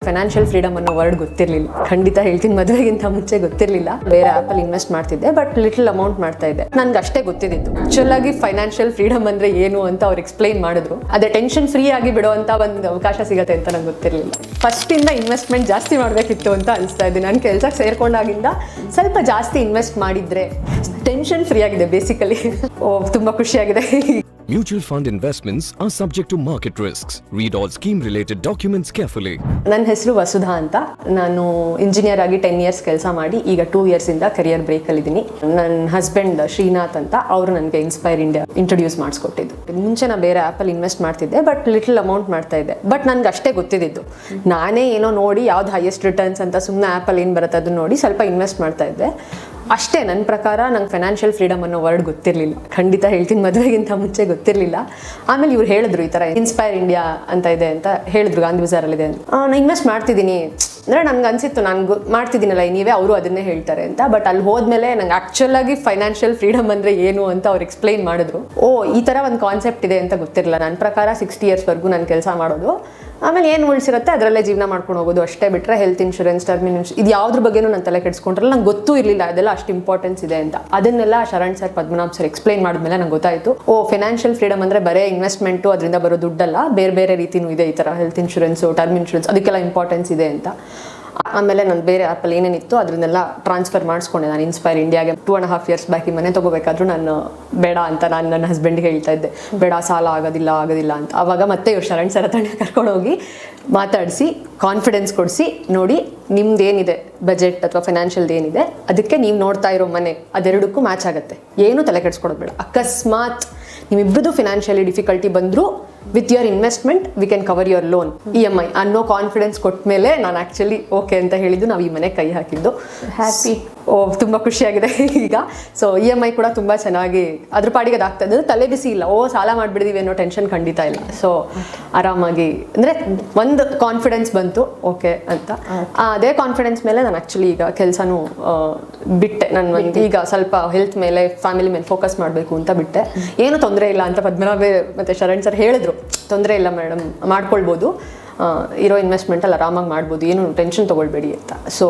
Financial freedom ಅನ್ನೋ word ಗೊತ್ತಿರಲಿಲ್ಲ. ಖಂಡಿತ ಹೇಳ್ತೀನಿ, ಮದುವೆಗಿಂತ ಮುಂಚೆ ಗೊತ್ತಿರಲಿಲ್ಲ. ಬೇರೆ ಆ್ಯಪಲ್ಲಿ ಇನ್ವೆಸ್ಟ್ ಮಾಡ್ತಿದ್ದೆ, ಬಟ್ ಲಿಟಲ್ ಅಮೌಂಟ್ ಮಾಡ್ತಾ ಇದ್ದೆ. ನನ್ಗೆ ಅಷ್ಟೇ ಗೊತ್ತಿದ್ದು. ಆಕ್ಚುಲ್ ಆಗಿ ಫೈನಾನ್ಷಿಯಲ್ ಫ್ರೀಡಮ್ ಅಂದ್ರೆ ಏನು ಅಂತ ಅವ್ರು ಎಕ್ಸ್ಪ್ಲೈನ್ ಮಾಡಿದ್ರು. ಅದೇ ಟೆನ್ಷನ್ ಫ್ರೀ ಆಗಿ ಬಿಡುವಂತ ಒಂದು ಅವಕಾಶ ಸಿಗುತ್ತೆ ಅಂತ ನಂಗೆ ಗೊತ್ತಿರಲಿಲ್ಲ. ಫಸ್ಟ್ ಇಂದ ಇನ್ವೆಸ್ಟ್ಮೆಂಟ್ ಜಾಸ್ತಿ ಮಾಡಬೇಕಿತ್ತು ಅಂತ ಅನಿಸ್ತಾ ಇದೆ. ನಾನು ಕೆಲಸಕ್ಕೆ ಸೇರ್ಕೊಂಡಾಗಿಂದ ಸ್ವಲ್ಪ ಜಾಸ್ತಿ ಇನ್ವೆಸ್ಟ್ ಮಾಡಿದ್ರೆ ಟೆನ್ಷನ್ ಫ್ರೀ ಆಗಿದೆ ಬೇಸಿಕಲಿ. ತುಂಬಾ ಖುಷಿಯಾಗಿದೆ. Mutual fund investments are subject to market risks. Read all scheme-related documents carefully. ನನ್ನ ಹೆಸರು ವಸುಧಾ ಅಂತ. ನಾನು ಇಂಜಿನಿಯರ್ ಆಗಿ 10 ಇಯರ್ಸ್ ಕೆಲಸ ಮಾಡಿ ಈಗ 2 ಇಯರ್ಸಿಂದ ಕರಿಯರ್ ಬ್ರೇಕಲ್ಲಿ ಇದ್ದೀನಿ. ನನ್ನ ಹಸ್ಬೆಂಡ್ ಶ್ರೀನಾಥ್ ಅಂತ, ಅವರು ನನಗೆ ಇನ್ಸ್ಪೈರ್ ಇಂಡಿಯಾ ಇಂಟ್ರೊಡ್ಯೂಸ್ ಮಾಡಿಸ್ಕೊಟ್ಟಿದ್ದು. ಮುಂಚೆ ನಾನು ಬೇರೆ ಆ್ಯಪಲ್ಲಿ ಇನ್ವೆಸ್ಟ್ ಮಾಡ್ತಿದ್ದೆ, ಬಟ್ ಲಿಟಲ್ ಅಮೌಂಟ್ ಮಾಡ್ತಾ ಇದ್ದೆ. ಬಟ್ ನನಗೆ ಅಷ್ಟೇ ಗೊತ್ತಿದ್ದು. ನಾನೇ ಏನೋ ನೋಡಿ ಯಾವ್ದು ಹೈಯೆಸ್ಟ್ ರಿಟರ್ನ್ಸ್ ಅಂತ ಸುಮ್ಮನೆ ಆ್ಯಪಲ್ಲಿ ಏನು ಬರುತ್ತೆ ಅದನ್ನ ನೋಡಿ ಸ್ವಲ್ಪ ಇನ್ವೆಸ್ಟ್ ಮಾಡ್ತಾ ಇದ್ದೆ ಅಷ್ಟೇ. ನನ್ನ ಪ್ರಕಾರ ನಂಗೆ ಫೈನಾನ್ಷಿಯಲ್ ಫ್ರೀಡಮ್ ಅನ್ನೋ ವರ್ಡ್ ಗೊತ್ತಿರಲಿಲ್ಲ. ಖಂಡಿತ ಹೇಳ್ತೀನಿ, ಮದುವೆಗಿಂತ ಮುಂಚೆ ಗೊತ್ತಿರಲಿಲ್ಲ. ಆಮೇಲೆ ಇವ್ರು ಹೇಳಿದ್ರು ಈ ಥರ ಇನ್ಸ್ಪೈರ್ ಇಂಡಿಯಾ ಅಂತ ಇದೆ ಅಂತ ಹೇಳಿದ್ರು, ಗಾಂಧಿ ಬಜಾರಲ್ಲಿದೆ ಅಂತ. ನಾನು ಇನ್ವೆಸ್ಟ್ ಮಾಡ್ತಿದ್ದೀನಿ ಅಂದರೆ ನನಗೆ ಅನಿಸಿತ್ತು ನಾನು ಮಾಡ್ತಿದ್ದೀನಲ್ಲ ನೀವೇ, ಅವರು ಅದನ್ನೇ ಹೇಳ್ತಾರೆ ಅಂತ. ಬಟ್ ಅಲ್ಲಿ ಹೋದ್ಮೇಲೆ ನಂಗೆ ಆ್ಯಕ್ಚುಲ್ ಆಗಿ ಫೈನಾನ್ಷಿಯಲ್ ಫ್ರೀಡಮ್ ಅಂದರೆ ಏನು ಅಂತ ಅವ್ರು ಎಕ್ಸ್ಪ್ಲೈನ್ ಮಾಡಿದ್ರು. ಈ ಥರ ಒಂದು ಕಾನ್ಸೆಪ್ಟ್ ಇದೆ ಅಂತ ಗೊತ್ತಿರಲಿಲ್ಲ. ನನ್ನ ಪ್ರಕಾರ 60 ಇಯರ್ಸ್ವರೆಗೂ ನಾನು ಕೆಲಸ ಮಾಡೋದು, ಆಮೇಲೆ ಏನು ಉಳಿಸಿರುತ್ತೆ ಅದರಲ್ಲೇ ಜೀವನ ಮಾಡ್ಕೊಂಡು ಹೋಗೋದು ಅಷ್ಟೇ. ಬಿಟ್ಟರೆ ಹೆಲ್ತ್ ಇನ್ಶೂರೆನ್ಸ್, ಟರ್ಮ್ ಇನ್ಶೂರೆನ್ಸ್ ಇದು ಯಾವುದ್ರ ಬಗ್ಗೆನೂ ನಾನು ತಲೆ ಕೆಡಿಸ್ಕೊಂಡ್ರಲ್ಲ. ನಂಗೆ ಗೊತ್ತೂ ಇರಲಿಲ್ಲ ಅದೆಲ್ಲ ಅಷ್ಟು ಇಂಪಾರ್ಟೆನ್ಸ್ ಇದೆ ಅಂತ. ಅದನ್ನೆಲ್ಲ Sharan sir, Padmanabh sir explain ಮಾಡಿದ್ಮೇಲೆ ನಂಗೆ ಗೊತ್ತಾಯಿತು, ಫೈನಾನ್ಷಿಯಲ್ ಫ್ರೀಡಮ್ ಅಂದರೆ ಬರೀ ಇನ್ವೆಸ್ಟ್ಮೆಂಟು ಅದರಿಂದ ಬರೋ ದುಡ್ಡಲ್ಲ, ಬೇರೆ ಬೇರೆ ರೀತಿಯೂ ಇದೆ. ಈ ಥರ ಹೆಲ್ತ್ ಇನ್ಶೂರೆನ್ಸು, ಟರ್ಮ್ ಇನ್ಶೂರೆನ್ಸ್ ಅದಕ್ಕೆಲ್ಲ ಇಂಪಾರ್ಟೆನ್ಸ್ ಇದೆ ಅಂತ. ಆಮೇಲೆ ನಾನು ಬೇರೆ ಆ್ಯಪಲ್ಲಿ ಏನೇನಿತ್ತು ಅದನ್ನೆಲ್ಲ ಟ್ರಾನ್ಸ್ಫರ್ ಮಾಡಿಸ್ಕೊಂಡೆ. ನಾನು ಇನ್ಸ್ಪೈರ್ ಇಂಡಿಯಾಗೆ 2.5 ಇಯರ್ಸ್ ಬ್ಯಾಕ್ ಈ ಮನೆ ತೊಗೋಬೇಕಾದ್ರೂ ನಾನು ಬೇಡ ಅಂತ ನಾನು ನನ್ನ ಹಸ್ಬೆಂಡ್ಗೆ ಹೇಳ್ತಾ ಇದ್ದೆ, ಬೇಡ ಸಾಲ ಆಗೋದಿಲ್ಲ ಅಂತ. ಆವಾಗ ಮತ್ತೆ ಇವ್ರು ಶರಣ್ ಸರ್ ಹತ್ರ ಕರ್ಕೊಂಡೋಗಿ ಮಾತಾಡಿಸಿ ಕಾನ್ಫಿಡೆನ್ಸ್ ಕೊಡಿಸಿ, ನೋಡಿ ನಿಮ್ದೇನಿದೆ ಬಜೆಟ್ ಅಥವಾ ಫೈನಾನ್ಷಿಯಲ್ದು ಏನಿದೆ ಅದಕ್ಕೆ ನೀವು ನೋಡ್ತಾ ಇರೋ ಮನೆ ಅದೆರಡಕ್ಕೂ ಮ್ಯಾಚ್ ಆಗುತ್ತೆ, ಏನು ತಲೆ ಕೆಡಿಸ್ಕೊಡೋದು ಬೇಡ. ಅಕಸ್ಮಾತ್ ನಿಮ್ಮಿಬ್ಬರದು ಫಿನಾನ್ಷಿಯಲಿ ಡಿಫಿಕಲ್ಟಿ ಬಂದರೂ with your investment we can cover your loan EMI ಅನ್ನೋ ಕಾನ್ಫಿಡೆನ್ಸ್ ಕೊಟ್ಟ ಮೇಲೆ ನಾನು ಆ್ಯಕ್ಚುಲಿ ಓಕೆ ಅಂತ ಹೇಳಿದ್ದು. ನಾವು ಈ ಮನೆ ಕೈ ಹಾಕಿದ್ದು. ಹ್ಯಾಪಿ. ತುಂಬ ಖುಷಿಯಾಗಿದೆ ಈಗ. ಸೊ EMI ಕೂಡ ತುಂಬ ಚೆನ್ನಾಗಿ ಅದ್ರ ಪಾಡಿಗೆ ಅದಾಗ್ತಾ ಇದೆ. ತಲೆ ಬಿಸಿ ಇಲ್ಲ, ಸಾಲ ಮಾಡಿಬಿಡಿದೀವಿ ಅನ್ನೋ ಟೆನ್ಷನ್ ಖಂಡಿತ ಇಲ್ಲ. ಸೊ ಆರಾಮಾಗಿ ಅಂದರೆ ಒಂದು ಕಾನ್ಫಿಡೆನ್ಸ್ ಬಂತು ಓಕೆ ಅಂತ. ಅದೇ ಕಾನ್ಫಿಡೆನ್ಸ್ ಮೇಲೆ ನಾನು ಆ್ಯಕ್ಚುಲಿ ಈಗ ಕೆಲಸನೂ ಬಿಟ್ಟೆ. ನಾನು ಈಗ ಸ್ವಲ್ಪ ಹೆಲ್ತ್ ಮೇಲೆ, ಫ್ಯಾಮಿಲಿ ಮೇಲೆ ಫೋಕಸ್ ಮಾಡಬೇಕು ಅಂತ ಬಿಟ್ಟೆ. ಏನು ತೊಂದರೆ ಇಲ್ಲ ಅಂತ ಪದ್ಮನಾಭ ಮತ್ತು ಶರಣ್ ಸರ್ ಹೇಳಿದ್ರು. ತೊಂದರೆ ಇಲ್ಲ ಮೇಡಮ್, ಮಾಡ್ಕೊಳ್ಬೋದು, ಇರೋ ಇನ್ವೆಸ್ಟ್ಮೆಂಟಲ್ಲಿ ಆರಾಮಾಗಿ ಮಾಡ್ಬೋದು, ಏನು ಟೆನ್ಷನ್ ತೊಗೊಳ್ಬೇಡಿ ಅಂತ. ಸೊ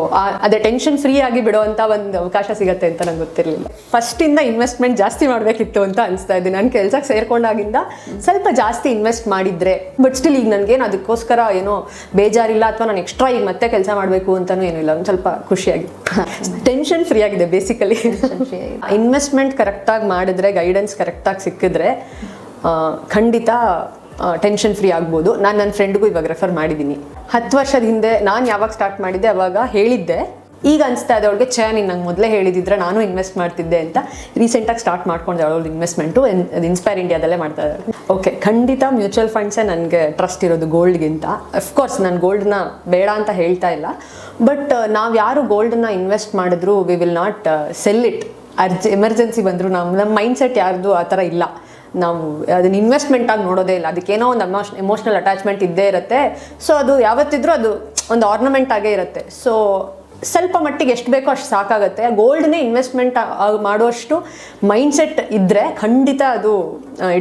ಅದೇ ಟೆನ್ಷನ್ ಫ್ರೀ ಆಗಿ ಬಿಡುವಂಥ ಒಂದು ಅವಕಾಶ ಸಿಗುತ್ತೆ ಅಂತ ನಂಗೆ ಗೊತ್ತಿರಲಿಲ್ಲ. ಫಸ್ಟಿಂದ ಇನ್ವೆಸ್ಟ್ಮೆಂಟ್ ಜಾಸ್ತಿ ಮಾಡಬೇಕಿತ್ತು ಅಂತ ಅನಿಸ್ತಾ ಇದೆ. ನಾನು ಕೆಲಸಕ್ಕೆ ಸೇರ್ಕೊಂಡಾಗಿಂದ ಸ್ವಲ್ಪ ಜಾಸ್ತಿ ಇನ್ವೆಸ್ಟ್ ಮಾಡಿದ್ರೆ, ಬಟ್ ಸ್ಟಿಲ್ ಈಗ ನನಗೇನು ಅದಕ್ಕೋಸ್ಕರ ಏನೋ ಬೇಜಾರಿಲ್ಲ ಅಥವಾ ನಾನು ಎಕ್ಸ್ಟ್ರಾ ಈಗ ಮತ್ತೆ ಕೆಲಸ ಮಾಡಬೇಕು ಅಂತಲೂ ಏನೂ ಇಲ್ಲ. ಒಂದು ಸ್ವಲ್ಪ ಖುಷಿಯಾಗಿದೆ, ಟೆನ್ಷನ್ ಫ್ರೀ ಆಗಿದೆ ಬೇಸಿಕಲಿ. ಇನ್ವೆಸ್ಟ್ಮೆಂಟ್ ಕರೆಕ್ಟಾಗಿ ಮಾಡಿದ್ರೆ, ಗೈಡೆನ್ಸ್ ಕರೆಕ್ಟಾಗಿ ಸಿಕ್ಕಿದ್ರೆ ಖಂಡಿತ ಟೆನ್ಷನ್ ಫ್ರೀ ಆಗ್ಬೋದು. ನಾನು ನನ್ನ ಫ್ರೆಂಡ್ಗೂ ಇವಾಗ ರೆಫರ್ ಮಾಡಿದ್ದೀನಿ. 10 ವರ್ಷದ ಹಿಂದೆ ನಾನು ಯಾವಾಗ ಸ್ಟಾರ್ಟ್ ಮಾಡಿದ್ದೆ ಅವಾಗ ಹೇಳಿದ್ದೆ. ಈಗ ಅನಿಸ್ತಾ ಇದೆ ಅವಳಿಗೆ, ನೀನು ನಂಗೆ ಮೊದಲೇ ಹೇಳಿದಿದ್ರೆ ನಾನು ಇನ್ವೆಸ್ಟ್ ಮಾಡ್ತಿದ್ದೆ ಅಂತ. ರೀಸೆಂಟಾಗಿ ಸ್ಟಾರ್ಟ್ ಮಾಡ್ಕೊಂಡೆ ಅವಳು ಇನ್ವೆಸ್ಟ್ಮೆಂಟು. ಇನ್ಸ್ಪೈರ್ ಇಂಡಿಯಾದಲ್ಲೇ ಮಾಡ್ತಾ ಇದ್ದಾರೆ. ಓಕೆ, ಖಂಡಿತ ಮ್ಯೂಚುವಲ್ ಫಂಡ್ಸೇ ನನಗೆ ಟ್ರಸ್ಟ್ ಇರೋದು ಗೋಲ್ಡ್ಗಿಂತ. ಅಫ್ಕೋರ್ಸ್ ನಾನು ಗೋಲ್ಡ್ನ ಬೇಡ ಅಂತ ಹೇಳ್ತಾ ಇಲ್ಲ, ಬಟ್ ನಾವು ಯಾರು ಗೋಲ್ಡನ್ನ ಇನ್ವೆಸ್ಟ್ ಮಾಡಿದ್ರು we will not sell it. Emergency ಬಂದರೂ ನಮ್ಮ ಮೈಂಡ್ಸೆಟ್ ಯಾರ್ದು ಆ ಥರ ಇಲ್ಲ. ನಾವು ಅದನ್ನ ಇನ್ವೆಸ್ಟ್ಮೆಂಟ್ ಆಗಿ ನೋಡೋದೇ ಇಲ್ಲ. ಅದಕ್ಕೇನೋ ಒಂದು ಎಮೋಷ್ನಲ್ ಅಟ್ಯಾಚ್ಮೆಂಟ್ ಇದ್ದೇ ಇರುತ್ತೆ. ಸೊ ಅದು ಯಾವತ್ತಿದ್ರೂ ಅದು ಒಂದು ಆರ್ನಮೆಂಟ್ ಆಗೇ ಇರುತ್ತೆ. ಸೊ ಸ್ವಲ್ಪ ಮಟ್ಟಿಗೆ ಎಷ್ಟು ಬೇಕೋ ಅಷ್ಟು ಸಾಕಾಗುತ್ತೆ. ಗೋಲ್ಡ್ನೇ ಇನ್ವೆಸ್ಟ್ಮೆಂಟ್ ಮಾಡುವಷ್ಟು ಮೈಂಡ್ಸೆಟ್ ಇದ್ದರೆ ಖಂಡಿತ ಅದು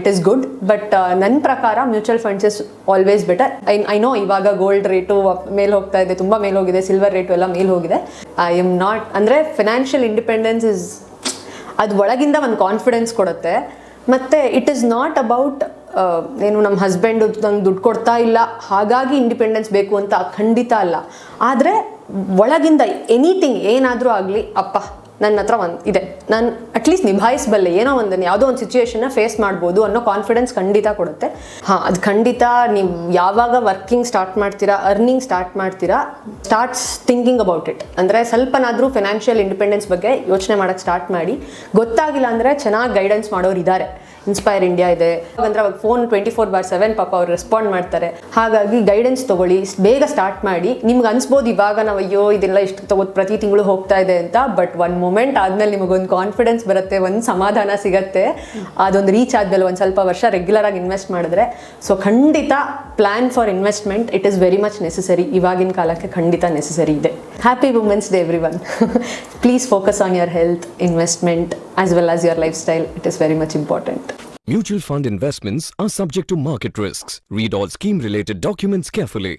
ಇಟ್ ಈಸ್ ಗುಡ್. ಬಟ್ ನನ್ನ ಪ್ರಕಾರ mutual funds is always better. I know ಇವಾಗ ಗೋಲ್ಡ್ ರೇಟು ಮೇಲೆ ಹೋಗ್ತಾ ಇದೆ, ತುಂಬ ಮೇಲೆ ಹೋಗಿದೆ, ಸಿಲ್ವರ್ ರೇಟು ಎಲ್ಲ ಮೇಲೆ ಹೋಗಿದೆ. ಐ ಎಮ್ ನಾಟ್ ಅಂದರೆ ಫಿನಾನ್ಷಿಯಲ್ ಇಂಡಿಪೆಂಡೆನ್ಸ್ ಇಸ್ ಅದು ಒಳಗಿಂದ ಒಂದು ಕಾನ್ಫಿಡೆನ್ಸ್ ಕೊಡುತ್ತೆ. ಮತ್ತು ಇಟ್ ಈಸ್ ನಾಟ್ ಅಬೌಟ್ ಏನು ನಮ್ಮ ಹಸ್ಬೆಂಡು ನಂಗೆ ದುಡ್ಡು ಕೊಡ್ತಾ ಇಲ್ಲ ಹಾಗಾಗಿ ಇಂಡಿಪೆಂಡೆನ್ಸ್ ಬೇಕು ಅಂತ ಖಂಡಿತ ಅಲ್ಲ. ಆದರೆ ಒಳಗಿಂದ ಎನಿಥಿಂಗ್ ಏನಾದರೂ ಆಗಲಿ, ಅಪ್ಪ ನನ್ನ ಹತ್ರ ಒಂದು ಇದೆ, ನಾನು ಅಟ್ಲೀಸ್ಟ್ ನಿಭಾಯಿಸಬಲ್ಲೆ, ಏನೋ ಒಂದು ಯಾವುದೋ ಒಂದು ಸಿಚುವೇಶನ್ನ ಫೇಸ್ ಮಾಡ್ಬೋದು ಅನ್ನೋ ಕಾನ್ಫಿಡೆನ್ಸ್ ಖಂಡಿತ ಕೊಡುತ್ತೆ. ಅದು ಖಂಡಿತ ನೀವು ಯಾವಾಗ ವರ್ಕಿಂಗ್ ಸ್ಟಾರ್ಟ್ ಮಾಡ್ತೀರಾ, ಅರ್ನಿಂಗ್ ಸ್ಟಾರ್ಟ್ ಮಾಡ್ತೀರಾ, ಸ್ಟಾರ್ಟ್ಸ್ ಥಿಂಕಿಂಗ್ ಅಬೌಟ್ ಇಟ್. ಅಂದರೆ ಸ್ವಲ್ಪನಾದರೂ ಫಿನಾನ್ಷಿಯಲ್ ಇಂಡಿಪೆಂಡೆನ್ಸ್ ಬಗ್ಗೆ ಯೋಚನೆ ಮಾಡೋಕ್ಕೆ ಸ್ಟಾರ್ಟ್ ಮಾಡಿ. ಗೊತ್ತಾಗಿಲ್ಲ ಅಂದರೆ ಚೆನ್ನಾಗಿ ಗೈಡೆನ್ಸ್ ಮಾಡೋರು ಇದ್ದಾರೆ. ಇನ್ಸ್ಪೈರ್ ಇಂಡಿಯಾ ಇದೆ. ಹಾಗಂದ್ರೆ ಅವಾಗ ಫೋನ್ 24/7 ಪಾಪ ಅವ್ರು ರೆಸ್ಪಾಂಡ್ ಮಾಡ್ತಾರೆ. ಹಾಗಾಗಿ ಗೈಡೆನ್ಸ್ ತೊಗೊಳ್ಳಿ, ಬೇಗ ಸ್ಟಾರ್ಟ್ ಮಾಡಿ. ನಿಮ್ಗೆ ಅನ್ಸ್ಬೋದು ಇವಾಗ ನಾವು ಅಯ್ಯೋ ಇದೆಲ್ಲ ಇಷ್ಟು ತಗೋದು ಪ್ರತಿ ತಿಂಗಳು ಹೋಗ್ತಾ ಇದೆ ಅಂತ, ಬಟ್ ಒಂದು ಮೂಮೆಂಟ್ ಆದಮೇಲೆ ನಿಮಗೊಂದು ಕಾನ್ಫಿಡೆನ್ಸ್ ಬರುತ್ತೆ, ಒಂದು ಸಮಾಧಾನ ಸಿಗುತ್ತೆ. ಅದೊಂದು ರೀಚ್ ಆದಮೇಲೆ ಒಂದು ಸ್ವಲ್ಪ ವರ್ಷ ರೆಗ್ಯುಲರ್ ಆಗಿ ಇನ್ವೆಸ್ಟ್ ಮಾಡಿದ್ರೆ. ಸೊ ಖಂಡಿತ plan for investment it is very much necessary. ಇವಾಗಿನ ಕಾಲಕ್ಕೆ ಖಂಡಿತ ನೆಸೆಸರಿ ಇದೆ. Happy women's day everyone. Please focus on your health, investment as well as your lifestyle. It is very much important. Mutual fund investments are subject to market risks. Read all scheme-related documents carefully.